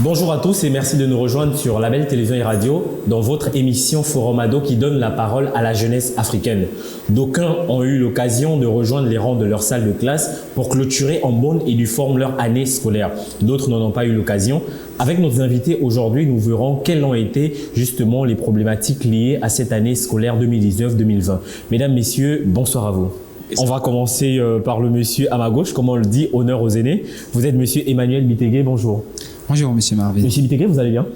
Bonjour à tous et merci de nous rejoindre sur Label Télévision et Radio dans votre émission Forum Ado qui donne la parole à la jeunesse africaine. D'aucuns ont eu l'occasion de rejoindre les rangs de leur salle de classe pour clôturer en bonne et due forme leur année scolaire. D'autres n'en ont pas eu l'occasion. Avec nos invités aujourd'hui, nous verrons quelles ont été justement les problématiques liées à cette année scolaire 2019-2020. Mesdames, messieurs, bonsoir à vous. On va commencer par le monsieur à ma gauche, comme on le dit, honneur aux aînés. Vous êtes monsieur Emmanuel Bitegué, bonjour. Bonjour, monsieur Marvin. Monsieur Bitegué, vous allez bien?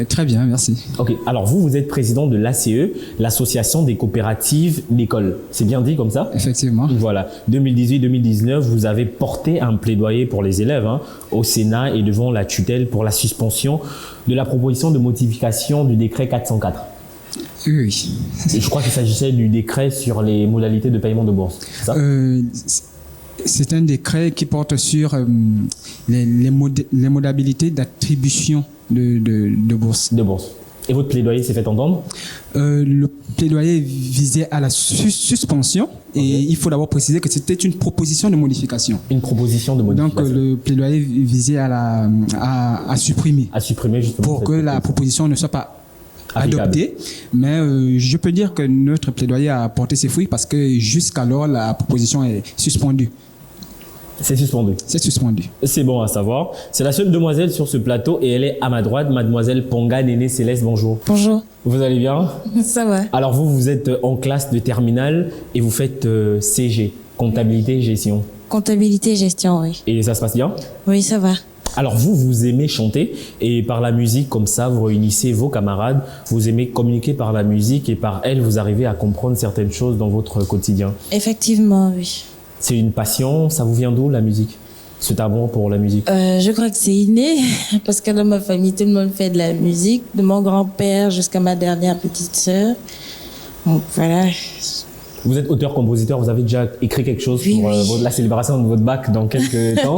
Très bien, merci. Ok, alors vous êtes président de l'ACE, l'Association des coopératives d'école. C'est bien dit comme ça? Effectivement. Voilà, 2018-2019, vous avez porté un plaidoyer pour les élèves au Sénat et devant la tutelle pour la suspension de la proposition de modification du décret 404. Oui. Et je crois qu'il s'agissait du décret sur les modalités de paiement de bourse, c'est ça? C'est un décret qui porte sur les modalités d'attribution de bourse. De bourse. Et votre plaidoyer s'est fait entendre? Le plaidoyer visait à la suspension et il faut d'abord préciser que c'était une proposition de modification. Une proposition de modification. Donc le plaidoyer visait à supprimer. À supprimer justement. Pour que la proposition ne soit pas adopté, mais je peux dire que notre plaidoyer a porté ses fruits parce que jusqu'alors la proposition est suspendue. C'est suspendu. C'est suspendu. C'est bon à savoir. C'est la seule demoiselle sur ce plateau et elle est à ma droite, mademoiselle Ponga Néné Céleste. Bonjour. Bonjour. Vous allez bien? Ça va. Alors vous êtes en classe de terminale et vous faites CG, comptabilité et gestion. Comptabilité et gestion, oui. Et ça se passe bien? Oui, ça va. Alors vous aimez chanter et par la musique comme ça, vous réunissez vos camarades, vous aimez communiquer par la musique et par elle, vous arrivez à comprendre certaines choses dans votre quotidien. Effectivement, oui. C'est une passion, ça vous vient d'où la musique? Cet amour pour la musique? Je crois que c'est inné parce que dans ma famille, tout le monde fait de la musique, de mon grand-père jusqu'à ma dernière petite sœur. Donc voilà. Vous êtes auteur-compositeur, vous avez déjà écrit quelque chose pour la célébration de votre bac dans quelques temps?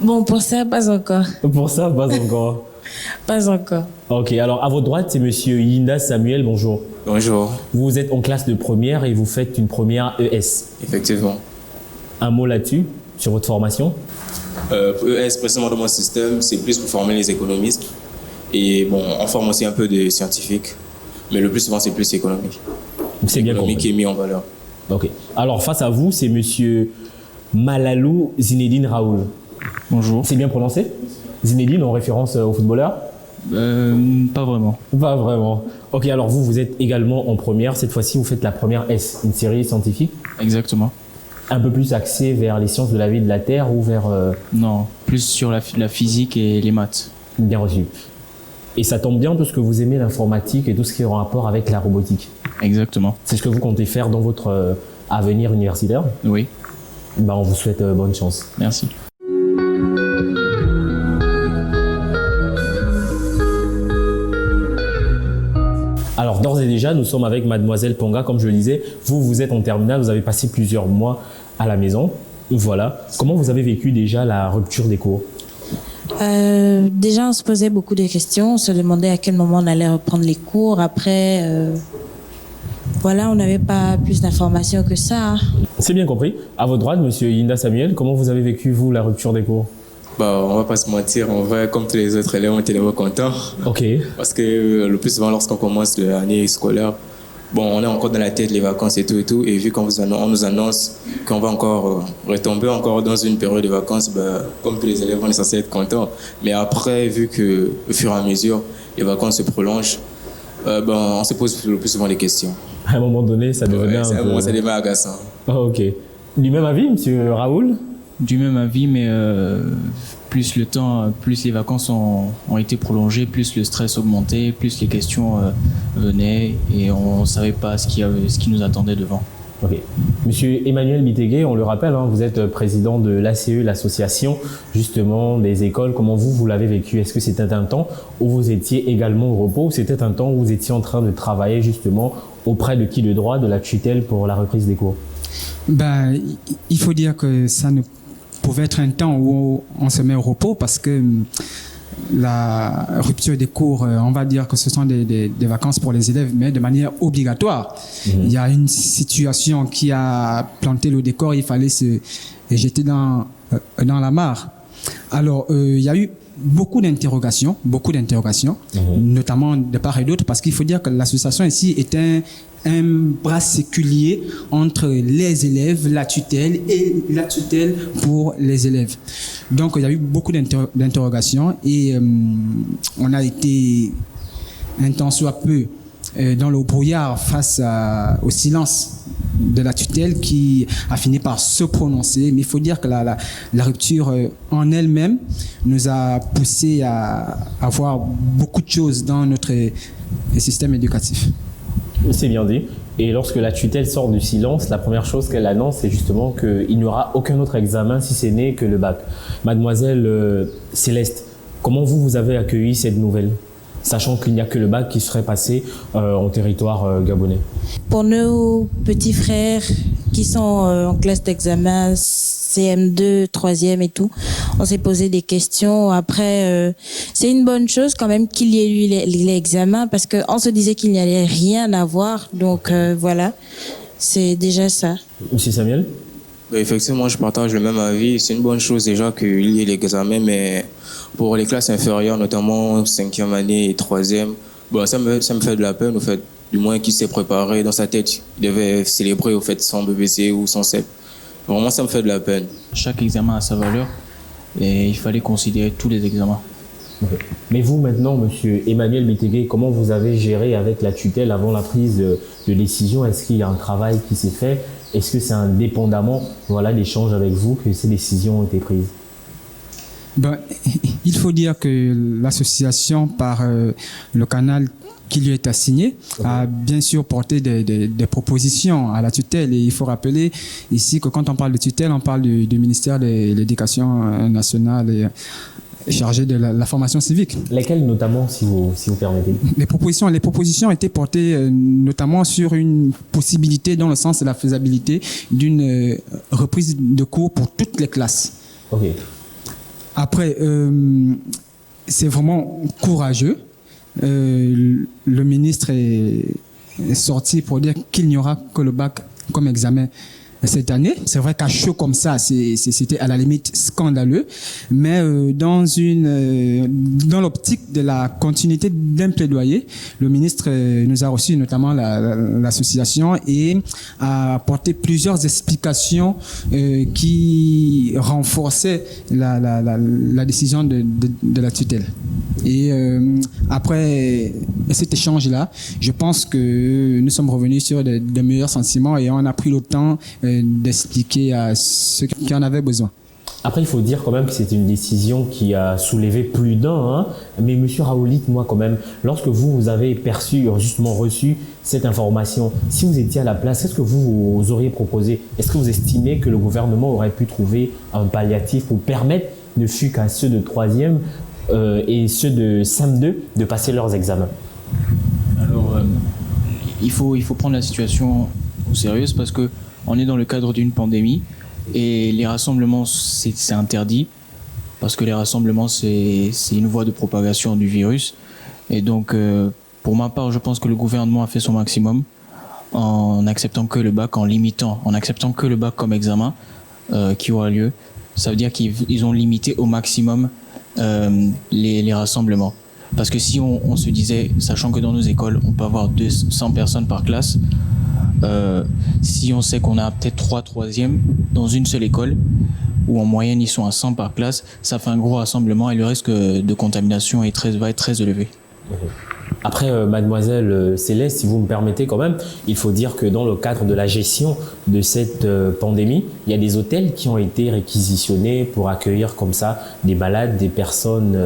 Bon, pour ça, pas encore. Pour ça, pas encore. Pas encore. Ok, alors à votre droite, c'est monsieur Yinda Samuel, bonjour. Bonjour. Vous êtes en classe de première et vous faites une première ES. Effectivement. Un mot là-dessus, sur votre formation? ES, précisément dans mon système, c'est plus pour former les économistes. Et bon, on forme aussi un peu de scientifiques, mais le plus souvent, c'est plus économique. C'est bien compris. Qui est mis en valeur. Ok. Alors face à vous, c'est monsieur Malalou Zinedine Raoul. Bonjour. C'est bien prononcé? Zinedine en référence au footballeur? Pas vraiment. Pas vraiment. Ok, alors vous êtes également en première. Cette fois-ci, vous faites la première S, une série scientifique. Exactement. Un peu plus axée vers les sciences de la vie et de la Terre ou vers... Non, plus sur la physique et les maths. Bien reçu. Et ça tombe bien parce que vous aimez l'informatique et tout ce qui est en rapport avec la robotique. Exactement. C'est ce que vous comptez faire dans votre avenir universitaire? Oui. Ben, on vous souhaite bonne chance. Merci. Alors d'ores et déjà, nous sommes avec mademoiselle Ponga, comme je le disais. Vous êtes en terminale, vous avez passé plusieurs mois à la maison. Voilà. Comment vous avez vécu déjà la rupture des cours? Déjà, on se posait beaucoup de questions. On se demandait à quel moment on allait reprendre les cours. Après, voilà, on n'avait pas plus d'informations que ça. C'est bien compris. À votre droite, monsieur Yinda Samuel, comment vous avez vécu, vous, la rupture des cours? Bah, on va pas se mentir, en vrai, comme tous les autres élèves, on était vraiment contents. Ok. Parce que le plus souvent, lorsqu'on commence l'année scolaire, bon, on est encore dans la tête, les vacances et tout. Et vu qu'on nous annonce qu'on va encore retomber encore dans une période de vacances, bah, comme tous les élèves, on est censé être contents. Mais après, vu que au fur et à mesure, les vacances se prolongent, on se pose le plus souvent des questions. À un moment donné, ça devenait un moment, ça devient agaçant. Oh, ok. Du même avis, monsieur Raoul? Du même avis, mais plus le temps, plus les vacances ont été prolongées, plus le stress augmentait, plus les questions venaient et on ne savait pas ce qui nous attendait devant. Ok. Monsieur Emmanuel Bitegué, on le rappelle, vous êtes président de l'ACE, l'association justement des écoles. Comment vous l'avez vécu? Est-ce que c'était un temps où vous étiez également au repos ou c'était un temps où vous étiez en train de travailler justement auprès de qui de droit, de la tutelle pour la reprise des cours? Ben, il faut dire que ça ne pouvait être un temps où on se met au repos parce que la rupture des cours, on va dire que ce sont des vacances pour les élèves, mais de manière obligatoire. Il y a une situation qui a planté le décor, il fallait se jeter dans la mare. Alors, il y a eu beaucoup d'interrogations, notamment de part et d'autre, parce qu'il faut dire que l'association ici est un bras séculier entre les élèves, la tutelle et la tutelle pour les élèves. Donc, il y a eu beaucoup d'interrogations et on a été un temps soit peu dans le brouillard face au silence de la tutelle qui a fini par se prononcer. Mais il faut dire que la rupture en elle-même nous a poussé à voir beaucoup de choses dans notre système éducatif. C'est bien dit. Et lorsque la tutelle sort du silence, la première chose qu'elle annonce, c'est justement qu'il n'y aura aucun autre examen si ce n'est que le bac. Mademoiselle Céleste, comment vous avez accueilli cette nouvelle, sachant qu'il n'y a que le bac qui serait passé en territoire gabonais? Pour nos petits frères qui sont en classe d'examen, CM2, 3e et tout, on s'est posé des questions. Après, c'est une bonne chose quand même qu'il y ait eu l'examen parce qu'on se disait qu'il n'y allait rien avoir. Donc voilà, c'est déjà ça. Monsieur Samuel? Effectivement, moi je partage le même avis. C'est une bonne chose déjà qu'il y ait l'examen, mais pour les classes inférieures, notamment 5e année et 3e, ça me fait de la peine au fait. Du moins qu'il s'est préparé dans sa tête, il devait célébrer au fait sans BBC ou sans CEP. Vraiment, ça me fait de la peine. Chaque examen a sa valeur et il fallait considérer tous les examens. Okay. Mais vous maintenant, monsieur Emmanuel Métégué, comment vous avez géré avec la tutelle avant la prise de décision? Est-ce qu'il y a un travail qui s'est fait? Est-ce que c'est indépendamment d'échanges avec vous que ces décisions ont été prises? Il faut dire que l'association, par le canal qui lui est assigné, a bien sûr porté des propositions à la tutelle. Et il faut rappeler ici que quand on parle de tutelle, on parle du ministère de l'Éducation nationale et chargé de la formation civique. Lesquelles notamment, si vous permettez? Les propositions étaient portées notamment sur une possibilité dans le sens de la faisabilité d'une reprise de cours pour toutes les classes. Ok. Après, c'est vraiment courageux. Le ministre est sorti pour dire qu'il n'y aura que le bac comme examen cette année. C'est vrai qu'à chaud comme ça, c'était à la limite scandaleux, mais dans l'optique de la continuité d'un plaidoyer, le ministre nous a reçu notamment l'association et a apporté plusieurs explications qui renforçaient la décision de la tutelle. Et après cet échange-là, je pense que nous sommes revenus sur de meilleurs sentiments et on a pris le temps d'expliquer à ceux qui en avaient besoin. Après, il faut dire quand même que c'était une décision qui a soulevé plus d'un. Mais monsieur Raoulit, moi quand même, lorsque vous avez justement reçu cette information, si vous étiez à la place, qu'est-ce que vous auriez proposé? Est-ce que vous estimez que le gouvernement aurait pu trouver un palliatif pour permettre, ne fût qu'à ceux de 3e et ceux de CM2 de passer leurs examens? Alors, il faut prendre la situation au sérieux parce que on est dans le cadre d'une pandémie et les rassemblements, c'est interdit parce que les rassemblements, c'est une voie de propagation du virus. Et donc, pour ma part, je pense que le gouvernement a fait son maximum en acceptant que le bac, en acceptant que le bac comme examen qui aura lieu. Ça veut dire qu'ils ont limité au maximum les rassemblements. Parce que si on se disait, sachant que dans nos écoles, on peut avoir 200 personnes par classe, si on sait qu'on a peut-être 3 troisièmes dans une seule école, où en moyenne ils sont à 100 par classe, ça fait un gros rassemblement et le risque de contamination va être très élevé. Après, mademoiselle Céleste, si vous me permettez quand même, il faut dire que dans le cadre de la gestion de cette pandémie, il y a des hôtels qui ont été réquisitionnés pour accueillir comme ça des malades, des personnes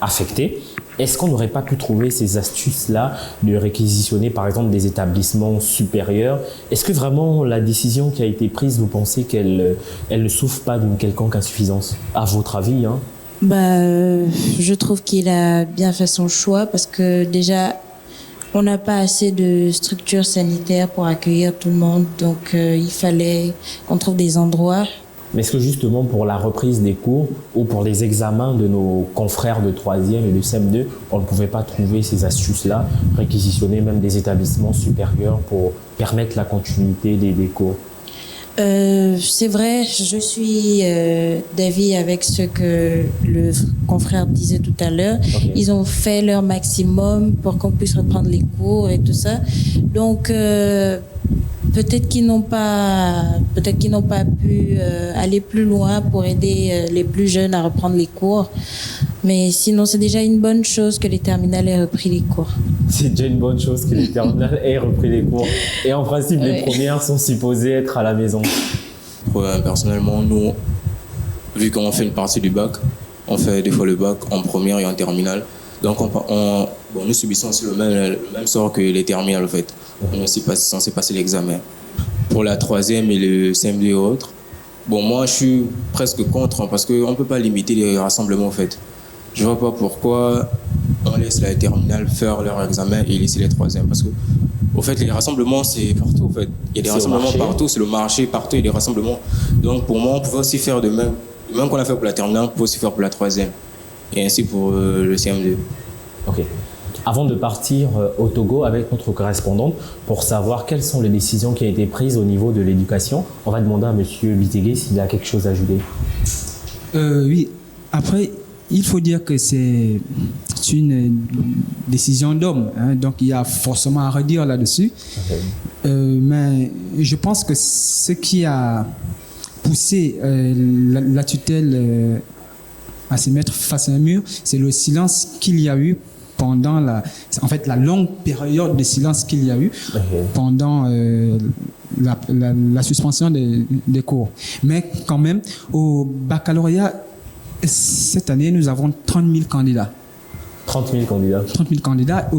affectées. Est-ce qu'on n'aurait pas pu trouver ces astuces-là de réquisitionner par exemple des établissements supérieurs? Est-ce que vraiment la décision qui a été prise, vous pensez qu'elle ne souffre pas d'une quelconque insuffisance? À votre avis, hein? Je trouve qu'il a bien fait son choix parce que déjà, on n'a pas assez de structures sanitaires pour accueillir tout le monde. Donc, il fallait qu'on trouve des endroits. Mais est-ce que justement pour la reprise des cours ou pour les examens de nos confrères de 3e et de CM2, on ne pouvait pas trouver ces astuces-là, réquisitionner même des établissements supérieurs pour permettre la continuité des cours? C'est vrai, je suis d'avis avec ce que le confrère disait tout à l'heure. Okay. Ils ont fait leur maximum pour qu'on puisse reprendre les cours et tout ça. Donc, peut-être qu'ils n'ont pas pu aller plus loin pour aider les plus jeunes à reprendre les cours. Mais sinon, c'est déjà une bonne chose que les terminales aient repris les cours. C'est déjà une bonne chose que les terminales aient repris les cours. Et en principe, les premières sont supposées être à la maison. Personnellement, nous, vu qu'on fait une partie du bac, on fait des fois le bac en première et en terminale. Donc, nous subissons aussi le même sort que les terminales, en fait. On est aussi censé passer l'examen. Pour la troisième et le CM2 et autres, moi, je suis presque contre, parce qu'on ne peut pas limiter les rassemblements, en fait. Je ne vois pas pourquoi on laisse la terminale faire leur examen et laisser les troisièmes. Parce que, au fait, les rassemblements, c'est partout, en fait. Il y a des rassemblements partout, c'est le marché, partout, il y a des rassemblements. Donc, pour moi, on pouvait aussi faire de même. De même qu'on a fait pour la terminale, on peut aussi faire pour la troisième. Et ainsi pour le CM2. Ok. Avant de partir au Togo avec notre correspondante pour savoir quelles sont les décisions qui ont été prises au niveau de l'éducation, on va demander à M. Bitegué s'il a quelque chose à ajouter. Oui, après, il faut dire que c'est une décision d'homme, hein, donc il y a forcément à redire là-dessus. Okay. Mais je pense que ce qui a poussé la tutelle à se mettre face à un mur, c'est le silence qu'il y a eu pendant la longue période de silence qu'il y a eu pendant la suspension des cours. Mais quand même, au baccalauréat, cette année, nous avons 30 000 candidats. 30 000 candidats. 30 000 candidats.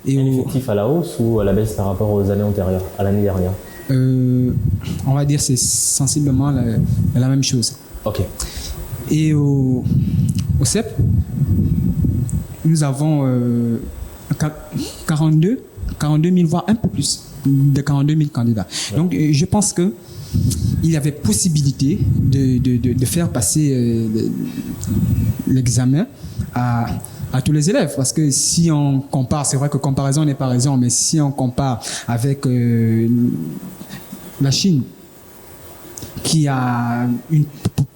L'effectif à la hausse ou à la baisse par rapport aux années antérieures, à l'année dernière? On va dire que c'est sensiblement la même chose. Ok. Et au CEP, nous avons 42 000, voire un peu plus de 42 000 candidats. Ouais. Donc, je pense que il y avait possibilité de faire passer l'examen à tous les élèves. Parce que si on compare, c'est vrai que comparaison n'est pas raison, mais si on compare avec la Chine, qui a une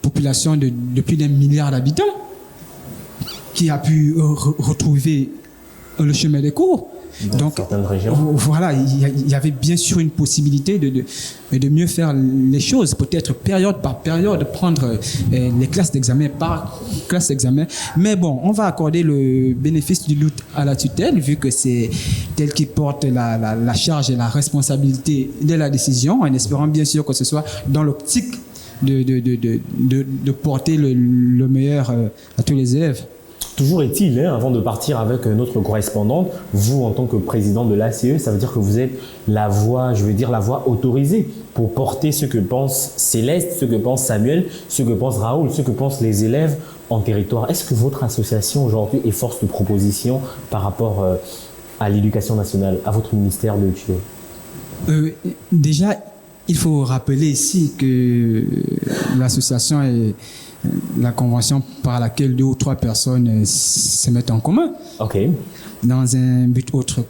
population de plus d'1 milliard d'habitants, qui a pu retrouver le chemin des cours. Donc, voilà, il y avait bien sûr une possibilité de mieux faire les choses, peut-être période par période, prendre les classes d'examen par classe d'examen. Mais bon, on va accorder le bénéfice du doute à la tutelle, vu que c'est elle qui porte la charge et la responsabilité de la décision, en espérant bien sûr que ce soit dans l'optique de porter le meilleur à tous les élèves. Toujours est-il, avant de partir avec notre correspondante, vous en tant que président de l'ACE, ça veut dire que vous êtes la voix autorisée pour porter ce que pense Céleste, ce que pense Samuel, ce que pense Raoul, ce que pensent les élèves en territoire. Est-ce que votre association aujourd'hui est force de proposition par rapport à l'éducation nationale, à votre ministère de tutelle? Déjà, il faut rappeler ici que l'association est la convention par laquelle 2 ou 3 personnes se mettent en commun. Ok. Dans un but autre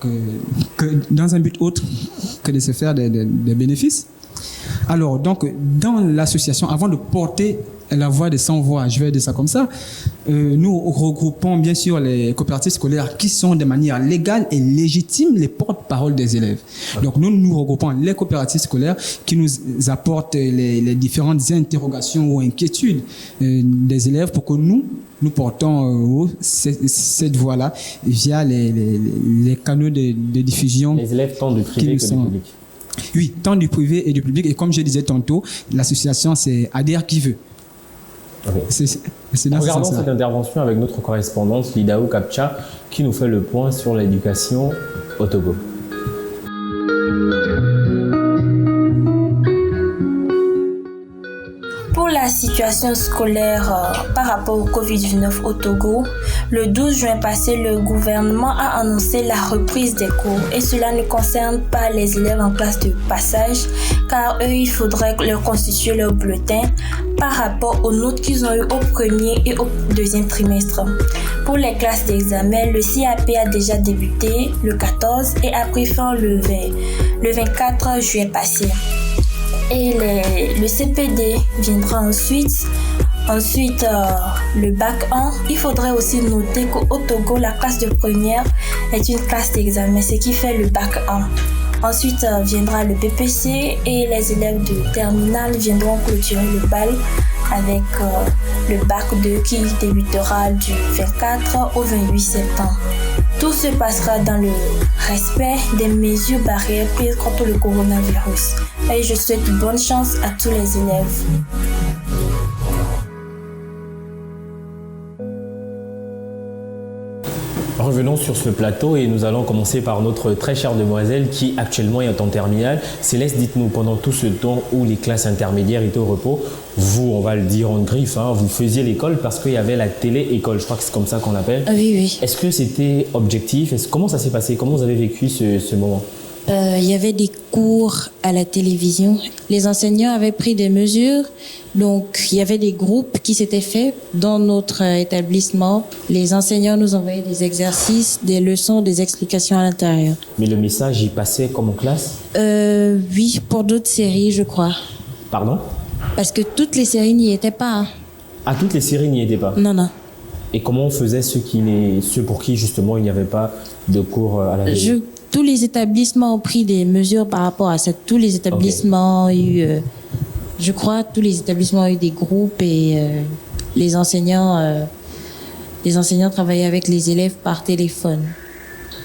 que de se faire des bénéfices. Alors, donc, dans l'association, avant de porter la voix des sans-voix, je vais dire ça comme ça, nous regroupons bien sûr les coopératives scolaires qui sont de manière légale et légitime les porte-parole des élèves. Donc nous regroupons les coopératives scolaires qui nous apportent les différentes interrogations ou inquiétudes des élèves pour que nous portons cette voix-là via les canaux de diffusion. Les élèves tant du privé que du public. Oui, tant du privé et du public. Et comme je disais tantôt, l'association, c'est adhère qui veut. Okay. Regardons cette intervention avec notre correspondante Lidaou Kapcha qui nous fait le point sur l'éducation au Togo. Pour la situation scolaire par rapport au Covid-19 au Togo, le 12 juin passé, le gouvernement a annoncé la reprise des cours et cela ne concerne pas les élèves en classe de passage car eux, il faudrait leur constituer leur bulletin par rapport aux notes qu'ils ont eues au premier et au deuxième trimestre. Pour les classes d'examen, le CAP a déjà débuté le 14 et a pris fin le 24 juillet passé. et le CPD viendra ensuite. Ensuite, le bac 1. Il faudrait aussi noter qu'au Togo, la classe de première est une classe d'examen, ce qui fait le bac 1. Ensuite viendra le BPC et les élèves de terminale viendront clôturer le bal avec le bac 2 qui débutera du 24 au 28 septembre. Tout se passera dans le respect des mesures barrières prises contre le coronavirus. Et je souhaite bonne chance à tous les élèves. Revenons sur ce plateau et nous allons commencer par notre très chère demoiselle qui actuellement est en terminale. Céleste, dites-nous, pendant tout ce temps où les classes intermédiaires étaient au repos, vous, on va le dire en griffe, vous faisiez l'école parce qu'il y avait la télé-école, je crois que c'est comme ça qu'on l'appelle. Oui. Est-ce que c'était objectif? Comment ça s'est passé? Comment vous avez vécu ce moment? Il y avait des cours à la télévision. Les enseignants avaient pris des mesures. Donc, il y avait des groupes qui s'étaient faits dans notre établissement. Les enseignants nous envoyaient des exercices, des leçons, des explications à l'intérieur. Mais le message, il passait comme en classe? Oui, pour d'autres séries, je crois. Pardon? Parce que toutes les séries n'y étaient pas. Ah, toutes les séries n'y étaient pas? Non. Et comment on faisait ceux pour qui, justement, il n'y avait pas de cours à la télé? Tous les établissements ont pris des mesures par rapport à ça. Tous les établissements ont eu, je crois, tous les établissements ont eu des groupes et les enseignants travaillaient avec les élèves par téléphone.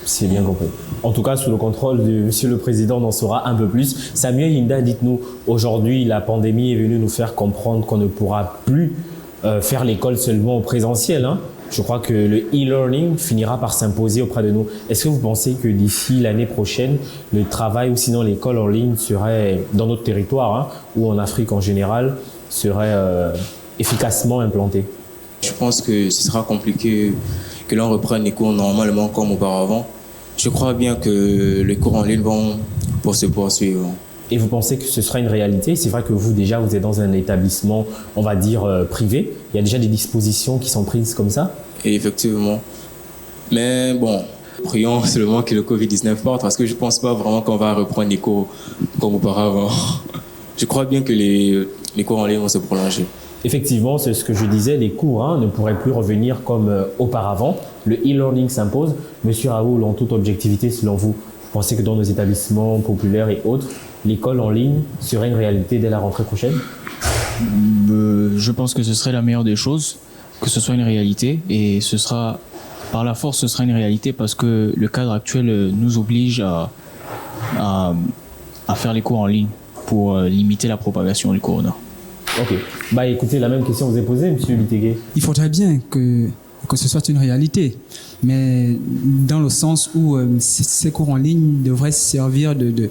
C'est bien compris. En tout cas, sous le contrôle de Monsieur le Président, on en saura un peu plus. Samuel Hinda, dites-nous, aujourd'hui, la pandémie est venue nous faire comprendre qu'on ne pourra plus faire l'école seulement au présentiel. Je crois que le e-learning finira par s'imposer auprès de nous. Est-ce que vous pensez que d'ici l'année prochaine, le travail ou sinon l'école en ligne serait, dans notre territoire ou en Afrique en général, serait efficacement implanté? Je pense que ce sera compliqué que l'on reprenne les cours normalement comme auparavant. Je crois bien que les cours en ligne vont se poursuivre. Et vous pensez que ce sera une réalité? C'est vrai que vous, déjà, vous êtes dans un établissement, on va dire, privé. Il y a déjà des dispositions qui sont prises comme ça? Et effectivement. Mais bon, prions seulement que le Covid-19 parte parce que je ne pense pas vraiment qu'on va reprendre les cours comme auparavant. Je crois bien que les cours en ligne vont se prolonger. Effectivement, c'est ce que je disais, les cours ne pourraient plus revenir comme auparavant. Le e-learning s'impose. Monsieur Raoul, en toute objectivité, selon vous, vous pensez que dans nos établissements populaires et autres, l'école en ligne serait une réalité dès la rentrée prochaine? Je pense que ce serait la meilleure des choses, que ce soit une réalité, et ce sera, par la force, ce sera une réalité parce que le cadre actuel nous oblige à faire les cours en ligne pour limiter la propagation du corona. Ok. Écoutez, la même question vous est posée, Monsieur Litégué. Il faudrait bien que ce soit une réalité, mais dans le sens où ces cours en ligne devraient servir de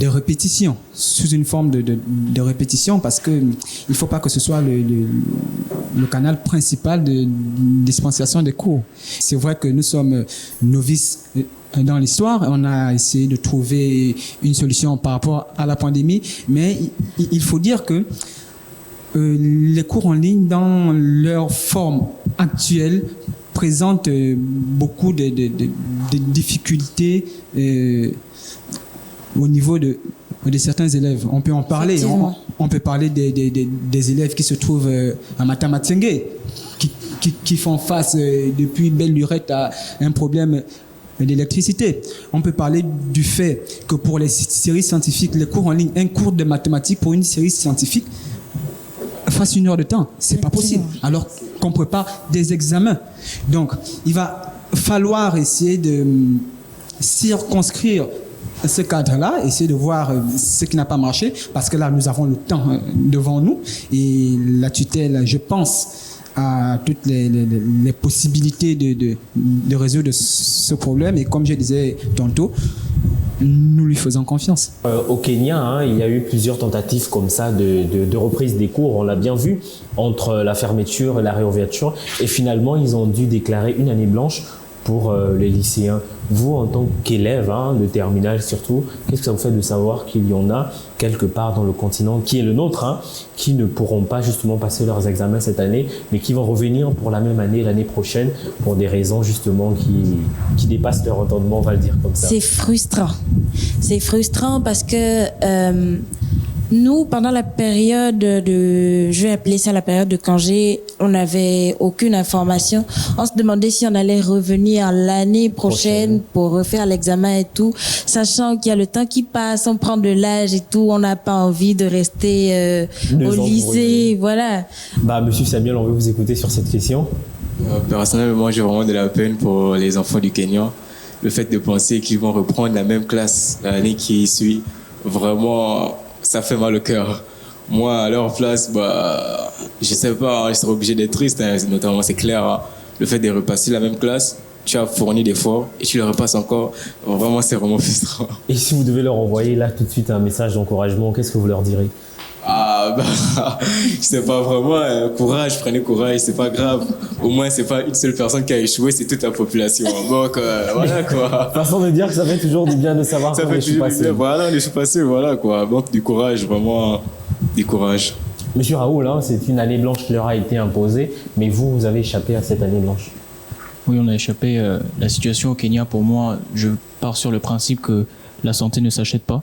répétition, sous une forme de répétition, parce que il ne faut pas que ce soit le canal principal de dispensation des cours. C'est vrai que nous sommes novices dans l'histoire, on a essayé de trouver une solution par rapport à la pandémie, mais il faut dire que les cours en ligne, dans leur forme actuelle, présentent beaucoup de difficultés au niveau de certains élèves. On peut en parler. On peut parler des élèves qui se trouvent à Matamatsenge, qui font face depuis belle lurette à un problème d'électricité. On peut parler du fait que pour les séries scientifiques, les cours en ligne, un cours de mathématiques pour une série scientifique fasse 1 heure de temps. C'est pas possible. Alors qu'on prépare des examens. Donc, il va falloir essayer de circonscrire ce cadre-là, essayer de voir ce qui n'a pas marché, parce que là, nous avons le temps devant nous et la tutelle, je pense, à toutes les possibilités de résoudre ce problème. Et comme je disais tantôt, nous lui faisons confiance. Au Kenya, il y a eu plusieurs tentatives comme ça de reprise des cours, on l'a bien vu, entre la fermeture et la réouverture. Et finalement, ils ont dû déclarer une année blanche pour les lycéens. Vous, en tant qu'élève de terminale surtout, qu'est-ce que ça vous fait de savoir qu'il y en a quelque part dans le continent qui est le nôtre, qui ne pourront pas justement passer leurs examens cette année, mais qui vont revenir pour la même année l'année prochaine pour des raisons justement qui dépassent leur entendement, on va le dire comme ça. C'est frustrant. C'est frustrant parce que nous, pendant la période je vais appeler ça la période de congé, on n'avait aucune information. On se demandait si on allait revenir l'année prochaine pour refaire l'examen et tout, sachant qu'il y a le temps qui passe, on prend de l'âge et tout, on n'a pas envie de rester au lycée, voilà. Monsieur Samuel, on veut vous écouter sur cette question. Personnellement, j'ai vraiment de la peine pour les enfants du Kenya. Le fait de penser qu'ils vont reprendre la même classe l'année qui suit, vraiment, ça fait mal au cœur. Moi, à leur place, je sais pas, je serais obligé d'être triste, notamment, c'est clair. Le fait de repasser la même classe, tu as fourni d'efforts et tu le repasses encore. Vraiment, c'est vraiment frustrant. Et si vous devez leur envoyer là tout de suite un message d'encouragement, qu'est-ce que vous leur direz? Je sais pas vraiment, courage, prenez courage, c'est pas grave. Au moins, c'est pas une seule personne qui a échoué, c'est toute la population. Donc, voilà quoi. Façon de dire que ça fait toujours du bien de savoir qu'on échoue pas seul. Voilà, on échoue pas seul, voilà quoi. Donc, du courage, vraiment, du courage. Monsieur Raoul, c'est une année blanche qui leur a été imposée, mais vous avez échappé à cette année blanche. Oui, on a échappé. La situation au Kenya, pour moi, je pars sur le principe que la santé ne s'achète pas.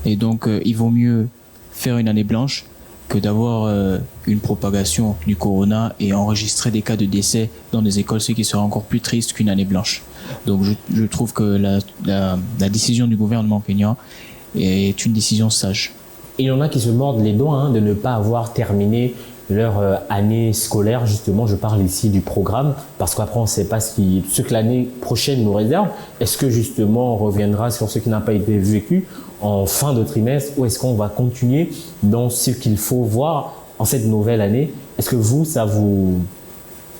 Et donc, il vaut mieux faire une année blanche que d'avoir une propagation du corona et enregistrer des cas de décès dans des écoles, ce qui serait encore plus triste qu'une année blanche. Donc je trouve que la décision du gouvernement kenyan est une décision sage. Il y en a qui se mordent les doigts de ne pas avoir terminé leur année scolaire. Justement, je parle ici du programme, parce qu'après on ne sait pas ce que l'année prochaine nous réserve. Est-ce que justement on reviendra sur ce qui n'a pas été vécu en fin de trimestre, ou est-ce qu'on va continuer dans ce qu'il faut voir en cette nouvelle année? Est-ce que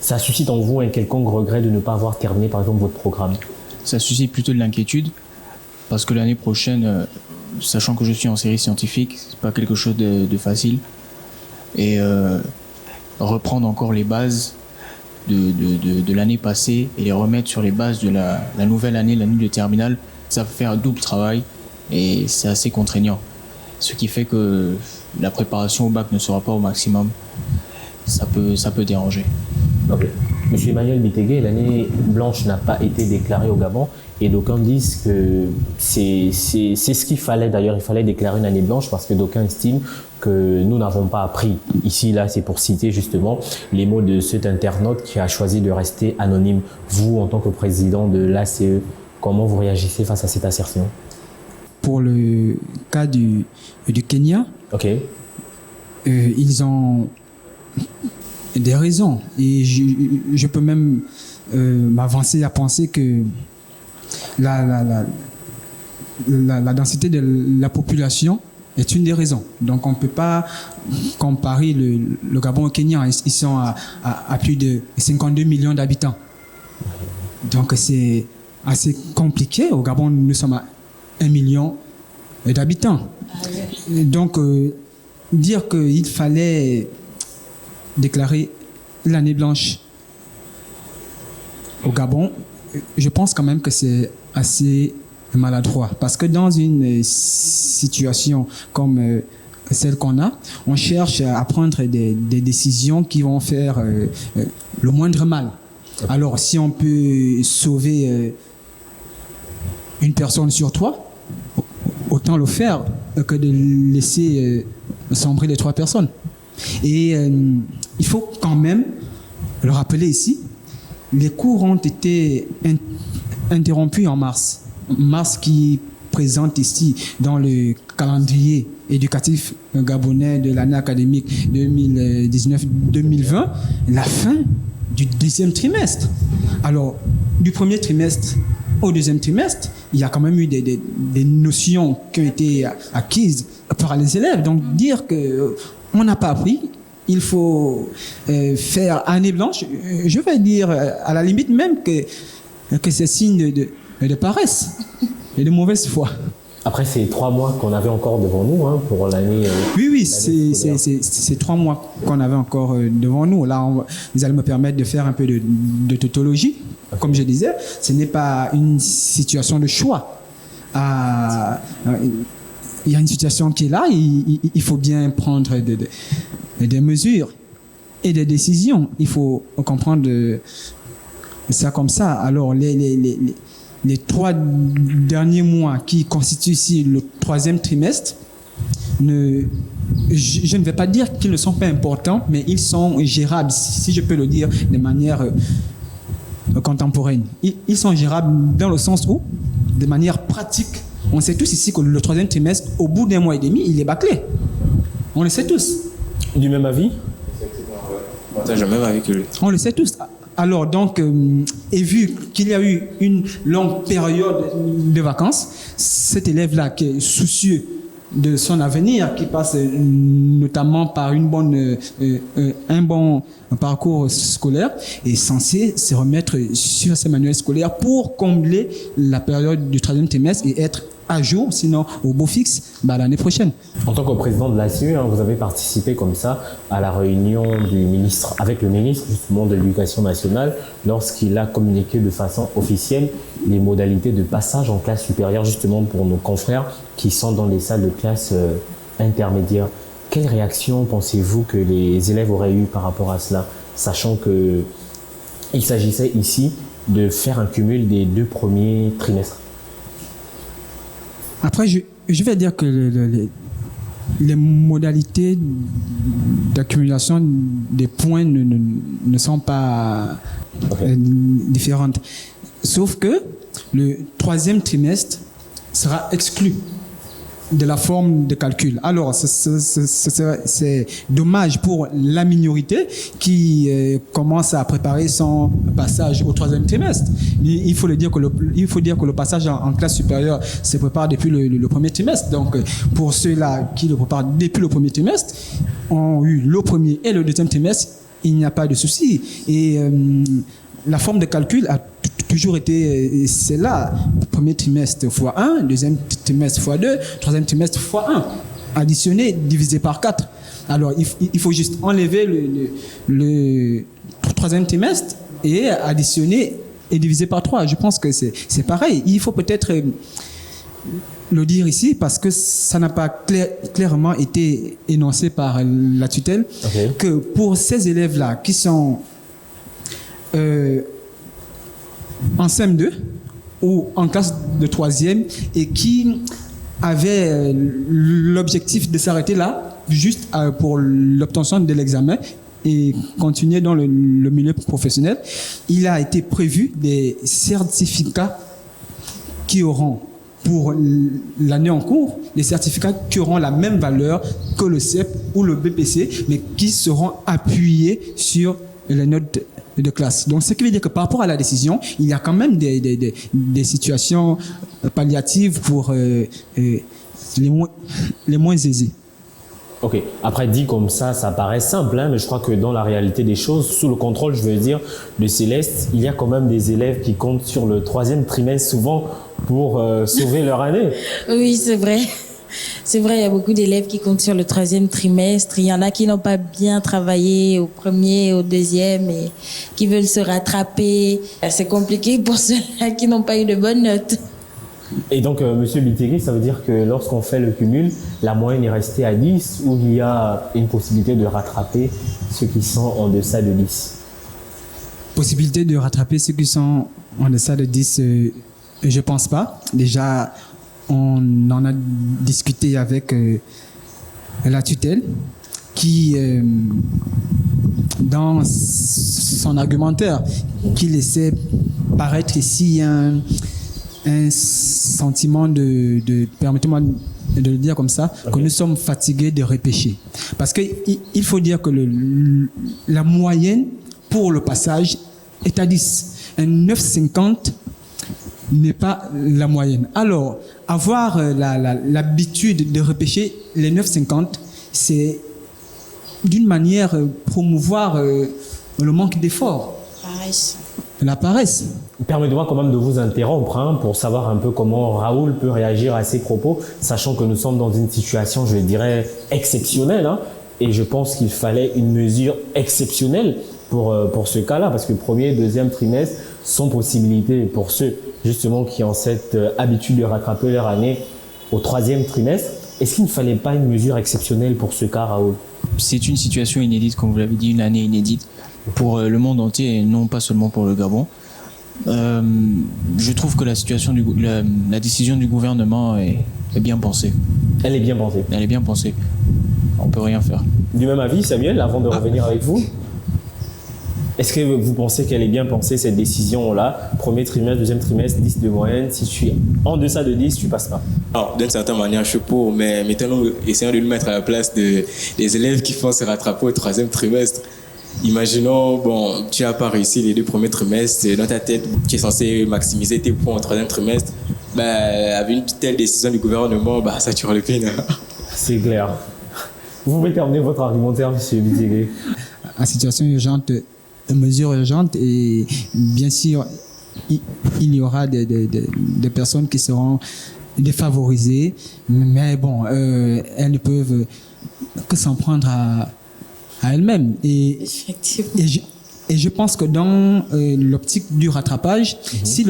ça suscite en vous un quelconque regret de ne pas avoir terminé par exemple votre programme? Ça suscite plutôt de l'inquiétude, parce que l'année prochaine, sachant que je suis en série scientifique, c'est pas quelque chose de facile. Et reprendre encore les bases de l'année passée et les remettre sur les bases de la nouvelle année, l'année de terminale, ça va faire un double travail et c'est assez contraignant. Ce qui fait que la préparation au bac ne sera pas au maximum. Ça peut déranger. Okay. Monsieur Emmanuel Bitegué, l'année blanche n'a pas été déclarée au Gabon et d'aucuns disent que c'est ce qu'il fallait. D'ailleurs, il fallait déclarer une année blanche parce que d'aucuns estiment que nous n'avons pas appris. Ici, là, c'est pour citer justement les mots de cet internaute qui a choisi de rester anonyme. Vous, en tant que président de l'ACE, comment vous réagissez face à cette assertion? Pour le cas du Kenya, ils ont des raisons. Et je peux même m'avancer à penser que la densité de la population est une des raisons. Donc on ne peut pas comparer le Gabon au Kenya. Ils sont à plus de 52 millions d'habitants. Donc c'est assez compliqué. Au Gabon, nous sommes à 1 million d'habitants. Donc dire qu'il fallait déclarer l'année blanche au Gabon, je pense quand même que c'est assez maladroit. Parce que dans une situation comme celle qu'on a, on cherche à prendre des décisions qui vont faire le moindre mal. Alors, si on peut sauver une personne sur 3, autant le faire que de laisser sombrer les 3 personnes. Et il faut quand même le rappeler ici, les cours ont été interrompus en mars. Mars qui présente ici dans le calendrier éducatif gabonais de l'année académique 2019-2020 la fin du 2e trimestre. Alors, du 1er trimestre au 2e trimestre, il y a quand même eu des notions qui ont été acquises par les élèves. Donc, dire qu'on n'a pas appris, il faut faire année blanche, je vais dire à la limite même que c'est signe de paresse et de mauvaise foi. Après, c'est 3 mois qu'on avait encore devant nous pour l'année. Oui, c'est 3 mois qu'on avait encore devant nous. Là, vous allez me permettre de faire un peu de tautologie. Comme je disais, ce n'est pas une situation de choix. Il y a une situation qui est là, il faut bien prendre des mesures et des décisions. Il faut comprendre ça comme ça. Alors, les 3 derniers mois qui constituent ici le 3e trimestre, je ne vais pas dire qu'ils ne sont pas importants, mais ils sont gérables, si je peux le dire de manière contemporaine. Ils sont gérables dans le sens où, de manière pratique, on sait tous ici que le 3e trimestre, au bout d'1 mois et demi, il est bâclé. On le sait tous. Du même avis? On partage le même avis que lui. On le sait tous. Alors donc, et vu qu'il y a eu une longue période de vacances, cet élève-là qui est soucieux de son avenir, qui passe notamment par un bon parcours scolaire, est censé se remettre sur ses manuels scolaires pour combler la période du 3e trimestre et être à jour, sinon au beau fixe, l'année prochaine. En tant que président de l'ASU, vous avez participé comme ça à la réunion avec le ministre justement de l'Éducation nationale lorsqu'il a communiqué de façon officielle les modalités de passage en classe supérieure justement pour nos confrères qui sont dans les salles de classe intermédiaires. Quelle réaction pensez-vous que les élèves auraient eu par rapport à cela, sachant qu'il s'agissait ici de faire un cumul des 2 premiers trimestres? Après, je vais dire que les modalités d'accumulation des points ne sont pas différentes. Sauf que le 3e trimestre sera exclu de la forme de calcul. Alors, c'est dommage pour la minorité qui commence à préparer son passage au 3e trimestre. Il faut dire que le passage en classe supérieure se prépare depuis le 1er trimestre. Donc, pour ceux-là qui le préparent depuis le 1er trimestre, ont eu le 1er et le 2e trimestre, il n'y a pas de souci. Et la forme de calcul a toujours été celle-là. 1er trimestre x 1, 2e trimestre x 2, 3e trimestre x 1. Additionné, divisé par 4. Alors, il faut juste enlever le 3e trimestre et additionner et diviser par 3. Je pense que c'est pareil. Il faut peut-être le dire ici parce que ça n'a pas clairement été énoncé par la tutelle, que pour ces élèves-là qui sont en CM2 ou en classe de 3e et qui avaient l'objectif de s'arrêter là juste pour l'obtention de l'examen et continuer dans le milieu professionnel, il a été prévu des certificats qui auront pour l'année en cours, des certificats qui auront la même valeur que le CEP ou le BPC, mais qui seront appuyés sur les notes de classe. Donc, ce qui veut dire que par rapport à la décision, il y a quand même des situations palliatives pour les moins aisés. Ok. Après, dit comme ça paraît simple, mais je crois que dans la réalité des choses, sous le contrôle, je veux dire, de Céleste, il y a quand même des élèves qui comptent sur le 3e trimestre souvent pour sauver leur année. Oui, c'est vrai. C'est vrai, il y a beaucoup d'élèves qui comptent sur le 3e trimestre. Il y en a qui n'ont pas bien travaillé au 1er, au 2e et qui veulent se rattraper. C'est compliqué pour ceux-là qui n'ont pas eu de bonnes notes. Et donc, Monsieur Bitégui, ça veut dire que lorsqu'on fait le cumul, la moyenne est restée à 10 ou il y a une possibilité de rattraper ceux qui sont en deçà de 10? Possibilité de rattraper ceux qui sont en deçà de 10, je pense pas. Déjà, on en a discuté avec la tutelle qui, dans son argumentaire, qui laissait paraître ici un sentiment permettez-moi de le dire comme ça, que nous sommes fatigués de repêcher. Parce qu'il faut dire que la moyenne pour le passage est à 10. Un 9,50 n'est pas la moyenne. Alors, avoir l'habitude de repêcher les 9,50, c'est d'une manière promouvoir le manque d'effort. La paresse. Permettez-moi quand même de vous interrompre pour savoir un peu comment Raoul peut réagir à ces propos, sachant que nous sommes dans une situation, je dirais, exceptionnelle. Et je pense qu'il fallait une mesure exceptionnelle pour ce cas-là, parce que premier, deuxième trimestre, sans possibilité pour ceux justement qui ont cette habitude de rattraper leur année au troisième trimestre. Est-ce qu'il ne fallait pas une mesure exceptionnelle pour ce cas, Raoul? C'est une situation inédite, comme vous l'avez dit, une année inédite pour le monde entier et non pas seulement pour le Gabon. Je trouve que la décision du gouvernement est bien pensée. Elle est bien pensée. Elle est bien pensée. On peut rien faire. Du même avis, Samuel, avant de revenir avec vous? Est-ce que vous pensez qu'elle est bien pensée, cette décision-là? Premier trimestre, deuxième trimestre, 10 de moyenne. Si tu es en deçà de 10, tu passes pas. Alors, d'une certaine manière, je suis pour, mais essayons de nous mettre à la place des élèves qui font se rattraper au troisième trimestre. Imaginons, bon, tu n'as pas réussi les 2 premiers trimestres, dans ta tête, tu es censé maximiser tes points au troisième trimestre. Avec une telle décision du gouvernement, ça tue le peine. C'est clair. Vous pouvez terminer votre argumentaire, M. Bitégué. En situation urgente, mesures urgentes, et bien sûr, il y aura des personnes qui seront défavorisées, mais bon, elles ne peuvent que s'en prendre à elles-mêmes. Effectivement. Et je pense que dans l'optique du rattrapage, si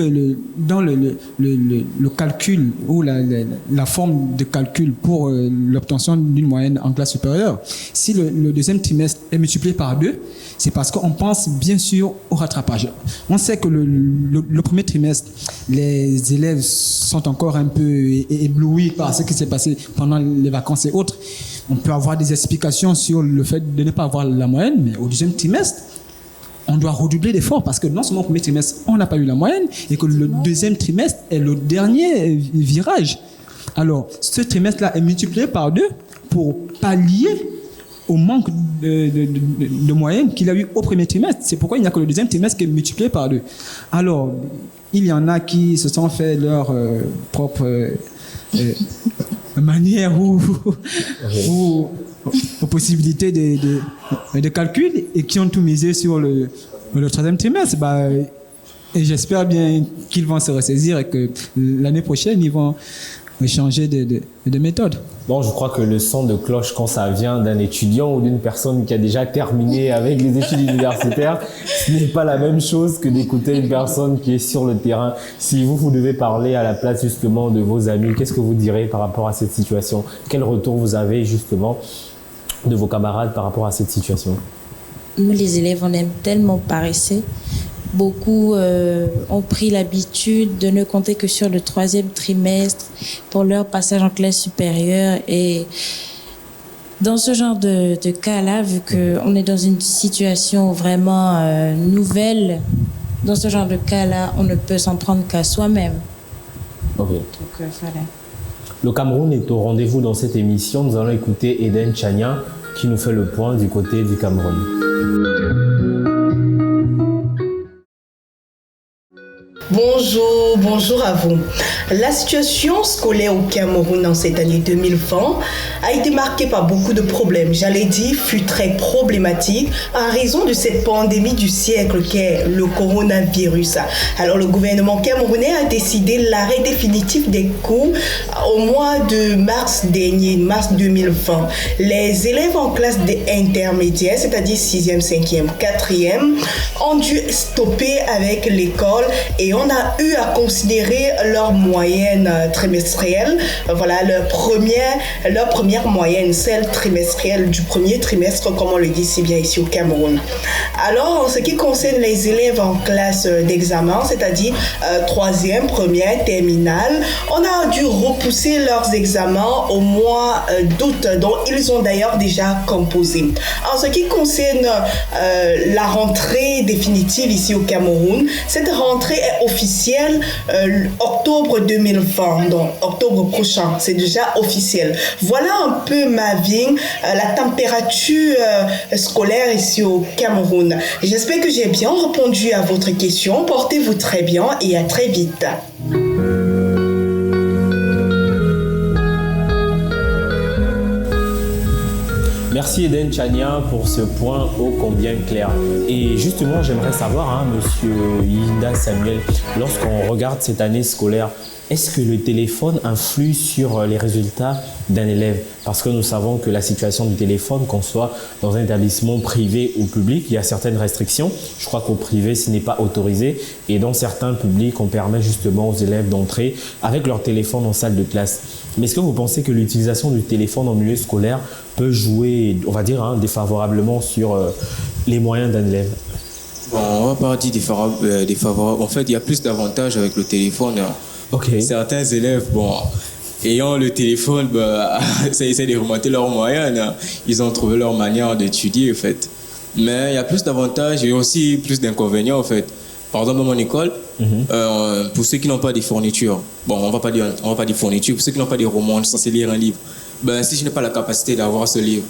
dans le calcul ou la forme de calcul pour l'obtention d'une moyenne en classe supérieure, si le deuxième trimestre est multiplié par 2, c'est parce qu'on pense bien sûr au rattrapage. On sait que le premier trimestre, les élèves sont encore un peu éblouis par ce qui s'est passé pendant les vacances et autres. On peut avoir des explications sur le fait de ne pas avoir la moyenne, mais au deuxième trimestre, on doit redoubler d'efforts parce que non seulement au premier trimestre, on n'a pas eu la moyenne et que le deuxième trimestre est le dernier virage. Alors, ce trimestre-là est multiplié par 2 pour pallier au manque de moyenne qu'il a eu au premier trimestre. C'est pourquoi il n'y a que le deuxième trimestre qui est multiplié par 2. Alors, il y en a qui se sont fait leur propre manière ou possibilités de calcul et qui ont tout misé sur le troisième trimestre. Et j'espère bien qu'ils vont se ressaisir et que l'année prochaine, ils vont changer de méthode. Bon, je crois que le son de cloche, quand ça vient d'un étudiant ou d'une personne qui a déjà terminé avec les études universitaires, ce n'est pas la même chose que d'écouter une personne qui est sur le terrain. Si vous devez parler à la place justement de vos amis, qu'est-ce que vous direz par rapport à cette situation? Quel retour vous avez justement de vos camarades par rapport à cette situation? Nous, les élèves, on aime tellement paresser. Beaucoup ont pris l'habitude de ne compter que sur le troisième trimestre pour leur passage en classe supérieure. Et dans ce genre de cas-là, vu qu'on est dans une situation vraiment nouvelle, dans ce genre de cas-là, on ne peut s'en prendre qu'à soi-même. Ok. Donc, voilà. Le Cameroun est au rendez-vous dans cette émission. Nous allons écouter Eden Chania qui nous fait le point du côté du Cameroun. Bonjour à vous. La situation scolaire au Cameroun en cette année 2020 a été marquée par beaucoup de problèmes. J'allais dire, fut très problématique en raison de cette pandémie du siècle qu'est le coronavirus. Alors le gouvernement camerounais a décidé l'arrêt définitif des cours au mois de mars dernier, mars 2020. Les élèves en classe intermédiaire, c'est-à-dire 6e, 5e, 4e, ont dû stopper avec l'école et on a eu à considérer leur moyenne trimestrielle, voilà leur première moyenne, celle trimestrielle du premier trimestre, comme on le dit si bien ici au Cameroun. Alors, en ce qui concerne les élèves en classe d'examen, c'est-à-dire 3e, première, terminale, on a dû repousser leurs examens au mois d'août, dont ils ont d'ailleurs déjà composé. En ce qui concerne la rentrée définitive ici au Cameroun, cette rentrée est officielle octobre 2020, donc octobre prochain, c'est déjà officiel. Voilà un peu ma vie, la température scolaire ici au Cameroun. J'espère que j'ai bien répondu à votre question. Portez-vous très bien et à très vite. Merci Eden Chania pour ce point ô combien clair. Et justement, j'aimerais savoir, Monsieur Yinda Samuel, lorsqu'on regarde cette année scolaire, est-ce que le téléphone influe sur les résultats d'un élève? Parce que nous savons que la situation du téléphone, qu'on soit dans un établissement privé ou public, il y a certaines restrictions. Je crois qu'au privé, ce n'est pas autorisé. Et dans certains publics, on permet justement aux élèves d'entrer avec leur téléphone en salle de classe. Mais est-ce que vous pensez que l'utilisation du téléphone en milieu scolaire peut jouer, on va dire, défavorablement sur les moyens d'un élève? Bon, on va pas dire défavorable. En fait, il y a plus d'avantages avec le téléphone. Ok. Certains élèves, bon, ayant le téléphone, ça essaie de remonter leur moyenne. Ils ont trouvé leur manière d'étudier, en fait. Mais il y a plus d'avantages et aussi plus d'inconvénients, en fait. Par exemple, dans mon école, pour ceux qui n'ont pas des fournitures, bon, on va pas dire fournitures, pour ceux qui n'ont pas des romans, censés lire un livre, si je n'ai pas la capacité d'avoir ce livre,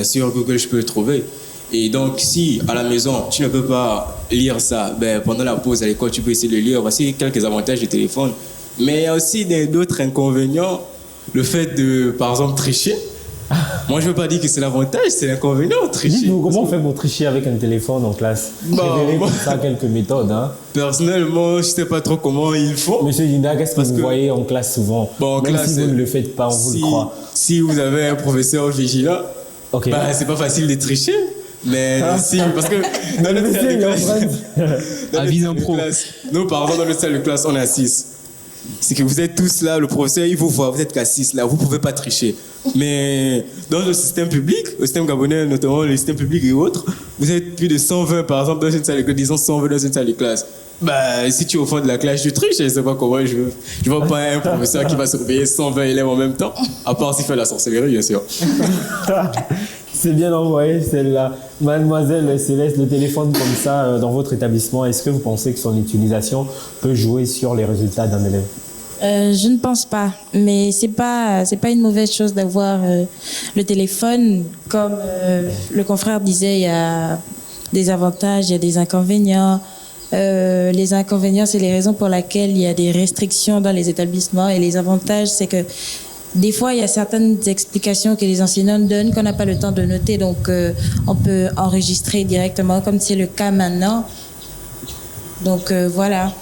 sur Google, je peux le trouver. Et donc, si à la maison, tu ne peux pas lire ça, pendant la pause à l'école, tu peux essayer de le lire. Voici quelques avantages du téléphone. Mais il y a aussi d'autres inconvénients. Le fait de, par exemple, tricher. Moi, je ne veux pas dire que c'est l'avantage, c'est l'inconvénient, tricher. Dites-nous, comment on fait pour tricher avec un téléphone en classe? Révélez comme ça quelques méthodes. Personnellement, je ne sais pas trop comment ils font. Monsieur Dinda, qu'est-ce que vous voyez en classe souvent? Même si vous ne le faites pas, on vous le croit. Si vous avez un professeur vigilant, c'est pas facile de tricher. Mais si, parce que dans notre salle de classe, nous, par exemple, dans notre salle de classe, on est à 6. C'est que vous êtes tous là, le professeur, il vous voit, vous êtes qu'à 6 là, vous ne pouvez pas tricher. Mais dans le système public, le système gabonais, notamment le système public et autres, vous êtes plus de 120, par exemple, dans une salle de classe, disons 120 dans une salle de classe. Si tu es au fond de la classe, tu triches, je ne sais pas comment je vois pas un professeur qui va surveiller 120 élèves en même temps, à part s'il fait la sorcellerie, bien sûr. C'est bien envoyé celle-là. Mademoiselle Céleste, le téléphone comme ça dans votre établissement, est-ce que vous pensez que son utilisation peut jouer sur les résultats d'un élève? Je ne pense pas, mais c'est pas une mauvaise chose d'avoir le téléphone. Comme le confrère disait, il y a des avantages, il y a des inconvénients. Les inconvénients, c'est les raisons pour lesquelles il y a des restrictions dans les établissements, et les avantages, c'est que des fois, il y a certaines explications que les enseignants donnent qu'on n'a pas le temps de noter, donc on peut enregistrer directement, comme c'est le cas maintenant. Donc voilà.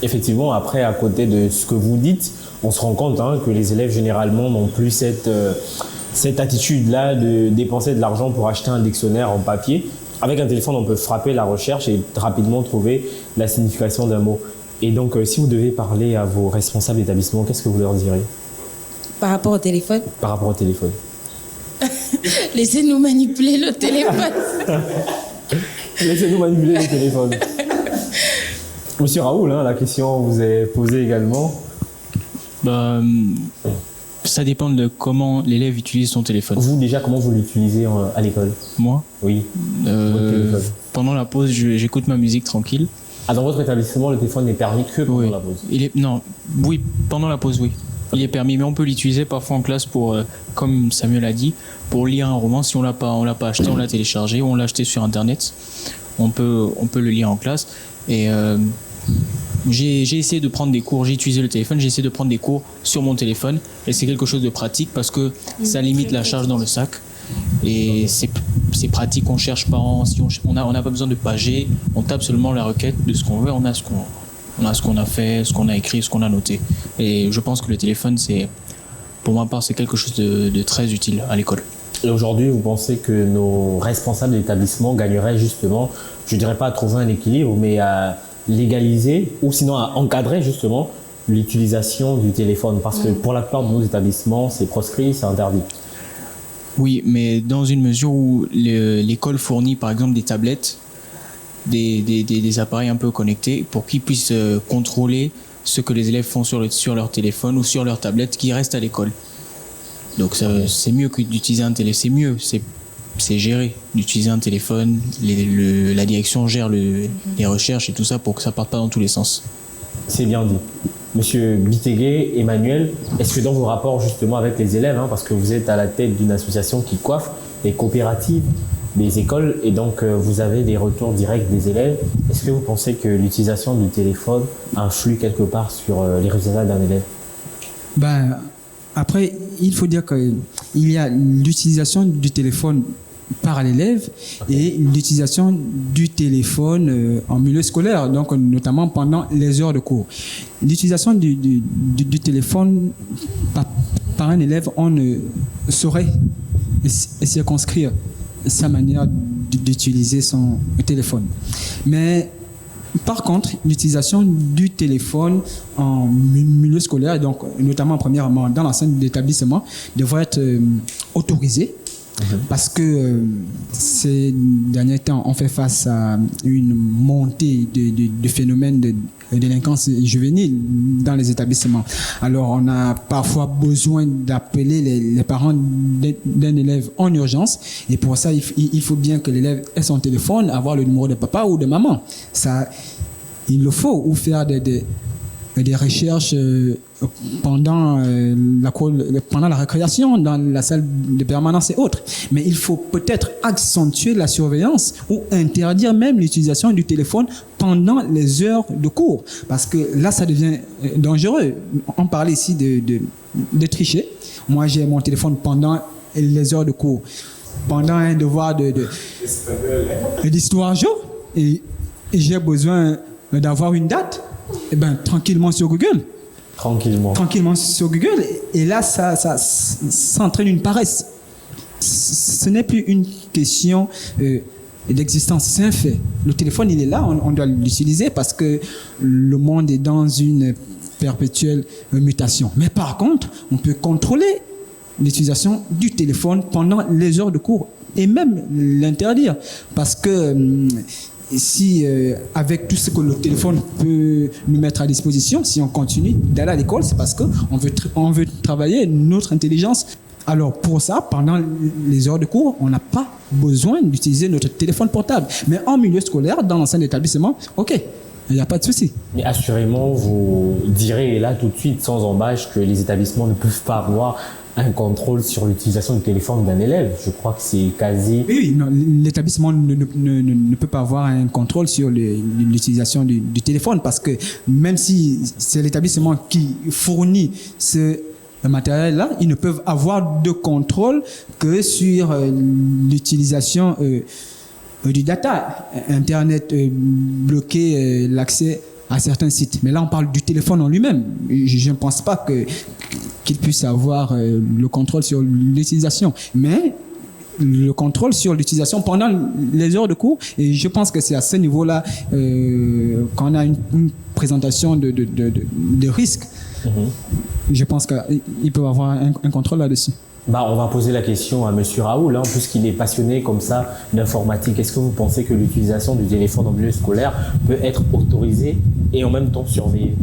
Effectivement, après, à côté de ce que vous dites, on se rend compte que les élèves, généralement, n'ont plus cette attitude-là de dépenser de l'argent pour acheter un dictionnaire en papier. Avec un téléphone, on peut frapper la recherche et rapidement trouver la signification d'un mot. Et donc, si vous devez parler à vos responsables d'établissement, qu'est-ce que vous leur direz? Par rapport au téléphone? Par rapport au téléphone. Laissez-nous manipuler le téléphone. Laissez-nous manipuler le téléphone. Monsieur Raoul, la question vous est posée également. Ça dépend de comment l'élève utilise son téléphone. Vous, déjà, comment vous l'utilisez à l'école? Moi? Oui. Pendant la pause, j'écoute ma musique tranquille. Dans votre établissement, le téléphone n'est permis que pendant la pause? Oui, pendant la pause, oui. Il est permis, mais on peut l'utiliser parfois en classe pour, comme Samuel a dit, pour lire un roman. Si on l'a pas acheté, on l'a téléchargé ou on l'a acheté sur Internet. On peut le lire en classe. Et j'ai essayé de prendre des cours, j'ai utilisé le téléphone, j'ai essayé de prendre des cours sur mon téléphone. Et c'est quelque chose de pratique parce que ça limite la charge dans le sac. Et c'est pratique, on cherche pas, on n'a pas besoin de pager, on tape seulement la requête de ce qu'on veut, on a ce qu'on a fait, ce qu'on a écrit, ce qu'on a noté. Et je pense que le téléphone, pour ma part, c'est quelque chose de très utile à l'école. Et aujourd'hui, vous pensez que nos responsables d'établissement gagneraient justement, je ne dirais pas à trouver un équilibre, mais à légaliser ou sinon à encadrer justement l'utilisation du téléphone? Parce que pour la plupart de nos établissements, c'est proscrit, c'est interdit. Oui, mais dans une mesure où l'école fournit par exemple des tablettes, des appareils un peu connectés pour qu'ils puissent contrôler ce que les élèves font sur leur téléphone ou sur leur tablette qui reste à l'école. Donc c'est mieux que d'utiliser un téléphone, c'est géré d'utiliser un téléphone, la direction gère les recherches et tout ça pour que ça parte pas dans tous les sens. C'est bien dit. Monsieur Bitegué, Emmanuel, est-ce que dans vos rapports justement avec les élèves, parce que vous êtes à la tête d'une association qui coiffe les coopératives des écoles et donc vous avez des retours directs des élèves, est-ce que vous pensez que l'utilisation du téléphone influe quelque part sur les résultats d'un élève? Après, il faut dire qu'il y a l'utilisation du téléphone par l'élève et l'utilisation du téléphone en milieu scolaire, donc notamment pendant les heures de cours. L'utilisation du téléphone par un élève, on ne saurait circonscrire sa manière d'utiliser son téléphone. Mais par contre, l'utilisation du téléphone en milieu scolaire, donc notamment premièrement dans l'enceinte d'établissement, devrait être autorisée. Parce que ces derniers temps, on fait face à une montée de phénomènes de délinquance juvénile dans les établissements. Alors, on a parfois besoin d'appeler les parents d'un élève en urgence. Et pour ça, il faut bien que l'élève ait son téléphone, avoir le numéro de papa ou de maman. Ça, il le faut, ou faire des recherches pendant la récréation, dans la salle de permanence et autres. Mais il faut peut-être accentuer la surveillance ou interdire même l'utilisation du téléphone pendant les heures de cours. Parce que là, ça devient dangereux. On parlait ici de tricher. Moi, j'ai mon téléphone pendant les heures de cours. Pendant un devoir d'histoire géo, et j'ai besoin d'avoir une date, et ben tranquillement sur Google. Tranquillement sur Google. Et là, ça entraîne une paresse. Ce n'est plus une question d'existence, c'est un fait. Le téléphone, il est là, on doit l'utiliser parce que le monde est dans une perpétuelle mutation. Mais par contre, on peut contrôler l'utilisation du téléphone pendant les heures de cours et même l'interdire. Parce que si avec tout ce que le téléphone peut nous mettre à disposition, si on continue d'aller à l'école, c'est parce qu'on veut travailler notre intelligence. Alors pour ça, pendant les heures de cours, on n'a pas besoin d'utiliser notre téléphone portable. Mais en milieu scolaire, dans l'enceinte d'établissement, ok, il n'y a pas de souci. Mais assurément, vous direz là tout de suite, sans embâche, que les établissements ne peuvent pas avoir un contrôle sur l'utilisation du téléphone d'un élève. Je crois que c'est quasi... Oui, non, l'établissement ne peut pas avoir un contrôle sur l'utilisation du téléphone parce que même si c'est l'établissement qui fournit ce matériel-là, ils ne peuvent avoir de contrôle que sur l'utilisation du data. Internet bloquer l'accès à certains sites. Mais là, on parle du téléphone en lui-même. Je ne pense pas qu'il puisse avoir le contrôle sur l'utilisation. Mais le contrôle sur l'utilisation pendant les heures de cours, et je pense que c'est à ce niveau-là qu'on a une présentation de risques. Je pense qu'il peut avoir un contrôle là-dessus. On va poser la question à M. Raoul, puisqu'il est passionné comme ça d'informatique. Est-ce que vous pensez que l'utilisation du téléphone en milieu scolaire peut être autorisée et en même temps surveillée?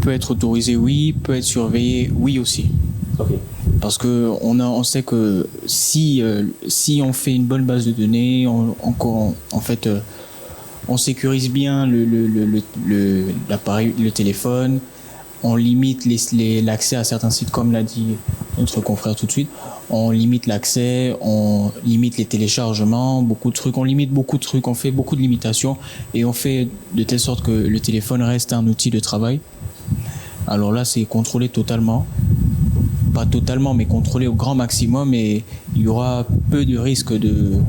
Peut être autorisé, oui. Peut être surveillé, oui aussi. Okay. Parce que on sait que si on fait une bonne base de données, on sécurise bien l'appareil, le téléphone. On limite l'accès à certains sites, comme l'a dit notre confrère tout de suite. On limite l'accès, on limite les téléchargements, beaucoup de trucs. On limite beaucoup de trucs, on fait beaucoup de limitations et on fait de telle sorte que le téléphone reste un outil de travail. Alors là, c'est contrôlé totalement. Pas totalement, mais contrôlé au grand maximum et il y aura peu de risques de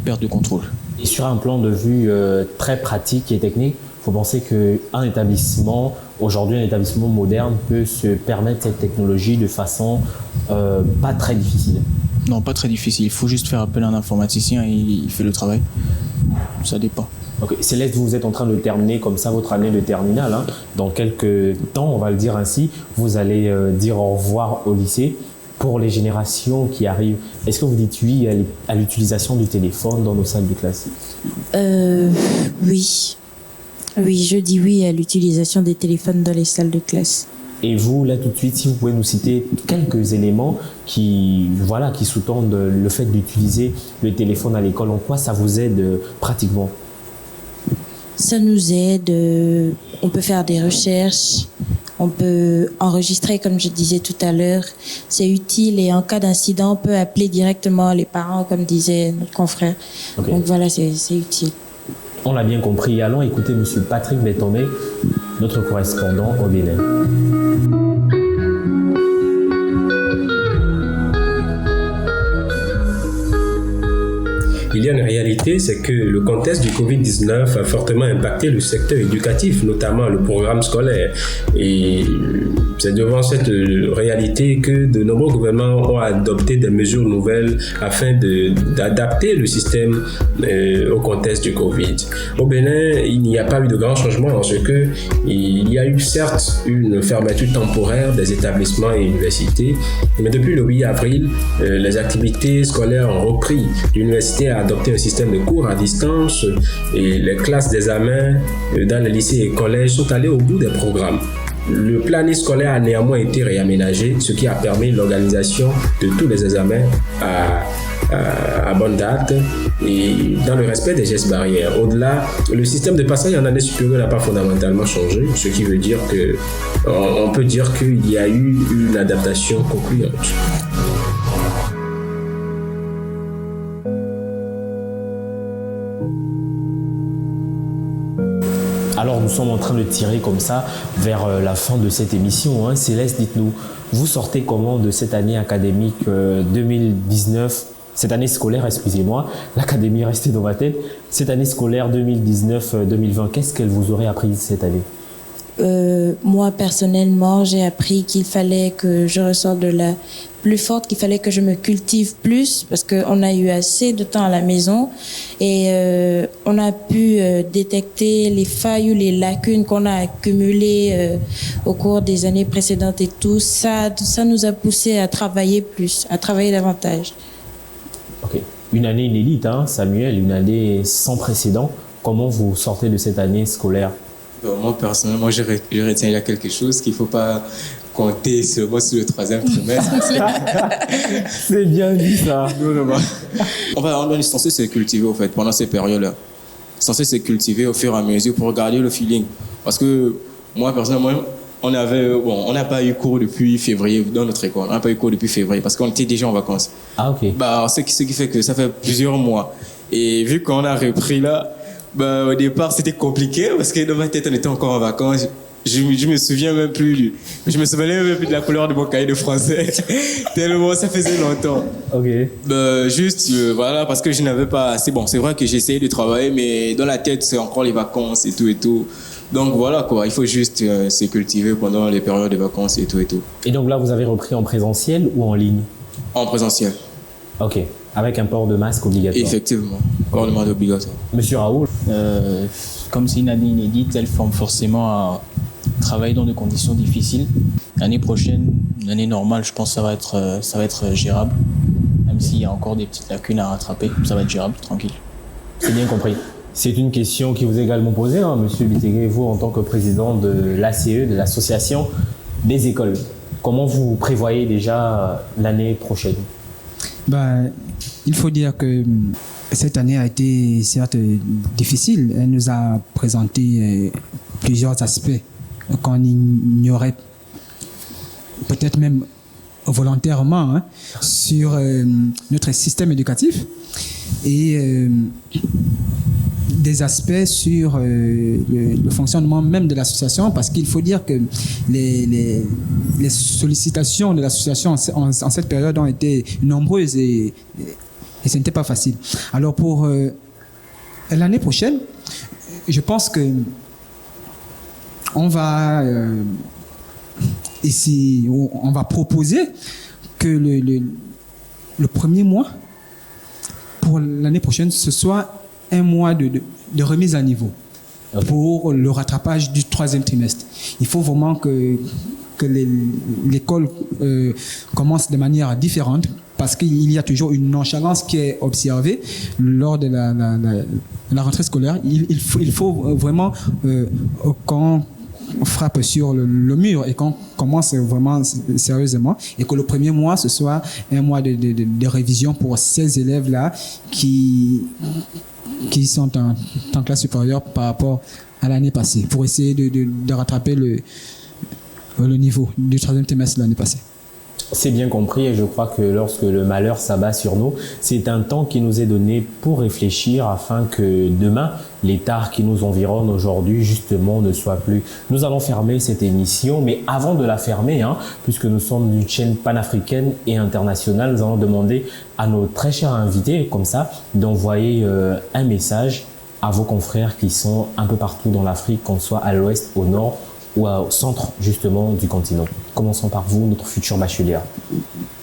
perte de contrôle. Et sur un plan de vue très pratique et technique, il faut penser qu'un établissement, aujourd'hui un établissement moderne, peut se permettre cette technologie de façon pas très difficile. Non, pas très difficile. Il faut juste faire appel à un informaticien et il fait le travail. Ça dépend. Okay. Céleste, vous êtes en train de terminer comme ça votre année de terminale. Dans quelques temps, on va le dire ainsi, vous allez dire au revoir au lycée. Pour les générations qui arrivent, est-ce que vous dites oui à l'utilisation du téléphone dans nos salles de classe? Oui. Oui, je dis oui à l'utilisation des téléphones dans les salles de classe. Et vous, là, tout de suite, si vous pouvez nous citer quelques éléments qui sous-tendent le fait d'utiliser le téléphone à l'école, en quoi ça vous aide pratiquement? Ça nous aide, on peut faire des recherches, on peut enregistrer, comme je disais tout à l'heure. C'est utile et en cas d'incident, on peut appeler directement les parents, comme disait notre confrère. Okay. Donc voilà, c'est utile. On l'a bien compris. Allons écouter M. Patrick Bétomé, notre correspondant au Bénin. il y a une réalité, c'est que le contexte du Covid-19 a fortement impacté le secteur éducatif, notamment le programme scolaire. Et c'est devant cette réalité que de nombreux gouvernements ont adopté des mesures nouvelles afin d'adapter le système au contexte du Covid. Au Bénin, il n'y a pas eu de grands changements en ce que il y a eu certes une fermeture temporaire des établissements et universités, mais depuis le 8 avril, les activités scolaires ont repris. L'université a adopté un système de cours à distance et les classes d'examen dans les lycées et collèges sont allées au bout des programmes. Le planning scolaire a néanmoins été réaménagé, ce qui a permis l'organisation de tous les examens à bonne date et dans le respect des gestes barrières. Au-delà, le système de passage en année supérieure n'a pas fondamentalement changé, ce qui veut dire on peut dire qu'il y a eu une adaptation concluante. Alors nous sommes en train de tirer comme ça vers la fin de cette émission. Céleste, dites-nous, vous sortez comment de cette année académique 2019, cette année scolaire, excusez-moi, l'académie est restée dans ma tête, cette année scolaire 2019-2020, qu'est-ce qu'elle vous aurait appris cette année ? Moi, personnellement, j'ai appris qu'il fallait que je ressorte de la plus forte, qu'il fallait que je me cultive plus parce qu'on a eu assez de temps à la maison et on a pu détecter les failles ou les lacunes qu'on a accumulées au cours des années précédentes et tout. Ça nous a poussé à travailler plus, à travailler davantage. Ok. Une année inédite, Samuel, une année sans précédent. Comment vous sortez de cette année scolaire ? Moi, personnellement, je retiens il y a quelque chose qu'il ne faut pas compter seulement sur le 3e trimestre. C'est bien dit, ça. On est censé se cultiver, au fait, pendant ces périodes-là. Censé se cultiver au fur et à mesure pour garder le feeling. Parce que moi, personnellement, on n'a pas eu cours depuis février dans notre école. On n'a pas eu cours depuis février parce qu'on était déjà en vacances. Ah, ok. Ce qui fait que ça fait plusieurs mois. Et vu qu'on a repris là, au départ, c'était compliqué parce que dans ma tête, on était encore en vacances. Je me souviens même plus. Je me souvenais même plus de la couleur de mon cahier de français. Tellement ça faisait longtemps. Ok. Voilà, parce que je n'avais pas assez. Bon, c'est vrai que j'ai essayé de travailler, mais dans la tête, c'est encore les vacances et tout et tout. Donc voilà quoi, il faut juste se cultiver pendant les périodes de vacances et tout et tout. Et donc là, vous avez repris en présentiel ou en ligne ? En présentiel. Ok. Avec un port de masque obligatoire. Effectivement, port de masque obligatoire. Monsieur Raoul, comme c'est une année inédite, elle forme forcément à travailler dans des conditions difficiles. L'année prochaine, une année normale, je pense que ça va être gérable. Même s'il y a encore des petites lacunes à rattraper, ça va être gérable, tranquille. C'est bien compris. C'est une question qui vous est également posée, Monsieur Bitegué, vous en tant que président de l'ACE, de l'association des écoles. Comment vous prévoyez déjà l'année prochaine ? Il faut dire que cette année a été certes difficile. Elle nous a présenté plusieurs aspects qu'on ignorait peut-être même volontairement sur notre système éducatif et des aspects sur le fonctionnement même de l'association, parce qu'il faut dire que les sollicitations de l'association en cette période ont été nombreuses et ce n'était pas facile. Alors pour l'année prochaine, je pense que on va proposer que le premier mois pour l'année prochaine, ce soit un mois de remise à niveau pour le rattrapage du 3e trimestre. Il faut vraiment que l'école commence de manière différente, parce qu'il y a toujours une nonchalance qui est observée lors de la rentrée scolaire. Il faut vraiment qu'on frappe sur le mur et qu'on commence vraiment sérieusement, et que le premier mois, ce soit un mois de révision pour ces élèves-là qui sont en classe supérieure par rapport à l'année passée, pour essayer de rattraper le niveau du 3e trimestre de l'année passée. C'est bien compris et je crois que lorsque le malheur s'abat sur nous, c'est un temps qui nous est donné pour réfléchir afin que demain, les tares qui nous environnent aujourd'hui, justement, ne soient plus. Nous allons fermer cette émission, mais avant de la fermer, puisque nous sommes d'une chaîne panafricaine et internationale, nous allons demander à nos très chers invités, comme ça, d'envoyer un message à vos confrères qui sont un peu partout dans l'Afrique, qu'on soit à l'ouest, au nord, ou au centre justement du continent. Commençons par vous, notre futur bachelier.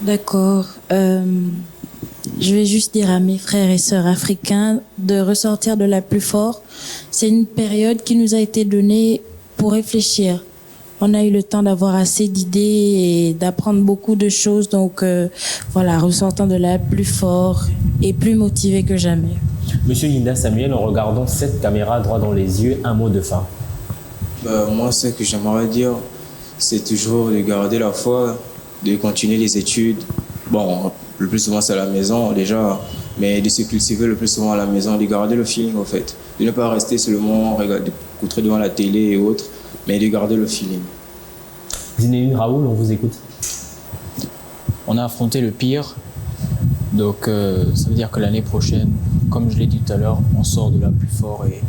D'accord. Je vais juste dire à mes frères et sœurs africains de ressortir de la plus fort. C'est une période qui nous a été donnée pour réfléchir. On a eu le temps d'avoir assez d'idées et d'apprendre beaucoup de choses. Donc voilà, ressortant de la plus fort et plus motivé que jamais. Monsieur Linda Samuel, en regardant cette caméra droit dans les yeux, un mot de fin. Moi, ce que j'aimerais dire, c'est toujours de garder la foi, de continuer les études. Bon, le plus souvent c'est à la maison déjà, mais de se cultiver le plus souvent à la maison, de garder le feeling en fait. De ne pas rester seulement écouter devant la télé et autres, mais de garder le feeling. Zinedine Raoul, on vous écoute. On a affronté le pire, donc ça veut dire que l'année prochaine, comme je l'ai dit tout à l'heure, on sort de là plus fort et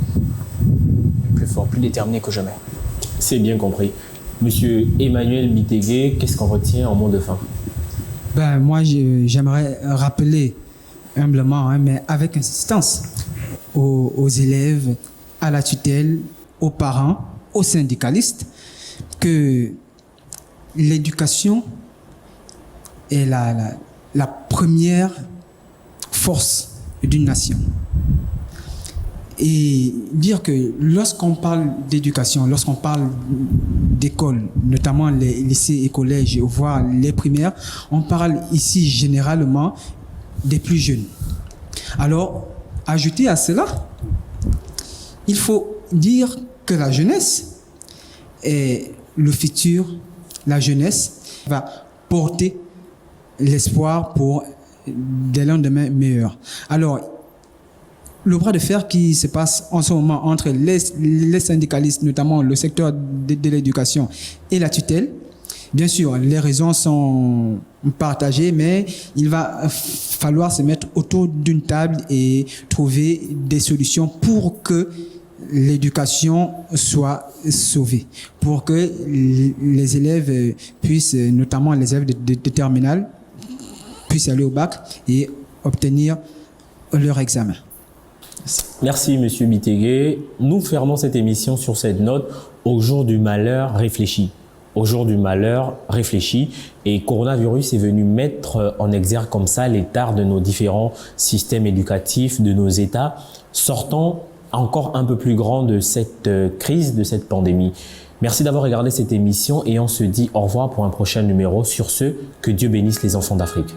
plus fort, plus déterminé que jamais. C'est bien compris. Monsieur Emmanuel Bitegué, qu'est-ce qu'on retient en mot de fin? Moi, j'aimerais rappeler humblement, mais avec insistance, aux élèves, à la tutelle, aux parents, aux syndicalistes, que l'éducation est la première force d'une nation. Et dire que lorsqu'on parle d'éducation, lorsqu'on parle d'école, notamment les lycées et collèges, voire les primaires, on parle ici généralement des plus jeunes. Alors, ajouter à cela, il faut dire que la jeunesse est le futur. La jeunesse va porter l'espoir pour des lendemains meilleurs. Alors, le bras de fer qui se passe en ce moment entre les syndicalistes, notamment le secteur de l'éducation et la tutelle, bien sûr, les raisons sont partagées, mais il va falloir se mettre autour d'une table et trouver des solutions pour que l'éducation soit sauvée, pour que les élèves puissent, notamment les élèves de terminale, puissent aller au bac et obtenir leur examen. Merci Monsieur Bitegué. Nous fermons cette émission sur cette note. Au jour du malheur, réfléchis. Au jour du malheur, réfléchis. Et coronavirus est venu mettre en exergue comme ça les tares de nos différents systèmes éducatifs, de nos États, sortant encore un peu plus grand de cette crise, de cette pandémie. Merci d'avoir regardé cette émission et on se dit au revoir pour un prochain numéro. Sur ce, que Dieu bénisse les enfants d'Afrique.